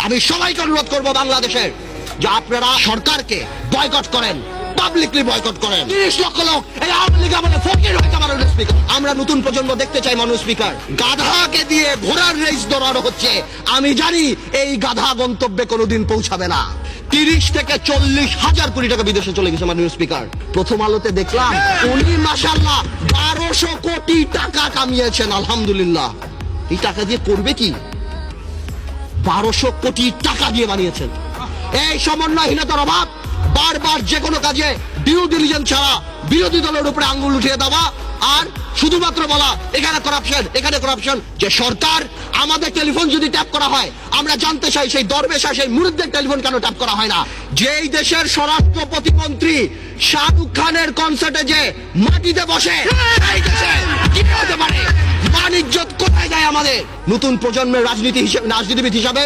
আমি সবাইকে অনুরোধ করবো বাংলাদেশের যে আপনারা সরকারকে বয়কট করেন, পাবলিকলি বয়কট করেন। 30 লক্ষ লোক এই আওয়ামী লীগ আমাদের ফকির হয়েছে মাননীয় স্পিকার। আমরা নতুন প্রজন্ম দেখতে চাই মাননীয় স্পিকার। গাধাকে দিয়ে ঘোড়ার রেস দৌড়ানো হচ্ছে। আমি জানি এই গাধা গন্তব্যে কোনোদিন পৌঁছাবে না। 30 থেকে 40 হাজার কোটি টাকা বিদেশে চলে গেছে মাননীয় স্পিকার। প্রথম আলোতে দেখলাম উনি মাশাআল্লাহ 1200 কোটি টাকা কামিয়েছেন। আলহামদুলিল্লাহ। এই টাকা দিয়ে করবে কি? 1200 কোটি টাকা দিয়ে বানিয়েছেন। এই সমন্বয়হীনতার অভাব, বারবার যে কোনো কাজে ডিউ ডিলিজেন্স ছাড়া বিরোধী দলের উপরে আঙ্গুল উঠিয়ে দেওয়া আর শুধুমাত্র বলা এখানে করাপশন, এখানে করাপশন। যে সরকার আমাদের টেলিফোন যদি ট্যাপ করা হয়, আমরা জানতে চাই সেই দরবেশা সেই মুরিদদের টেলিফোন কেন ট্যাপ করা হয় না? যেই দেশের স্বরাষ্ট্র প্রতিমন্ত্রী শাহরুখ খানের কনসার্টে যে মাটিতে বসে, এই দেশে কি হতে পারে? মান ইজ্জত কোথায় যায় আমাদের? নতুন প্রজন্মের রাজনীতিবিদ হিসাবে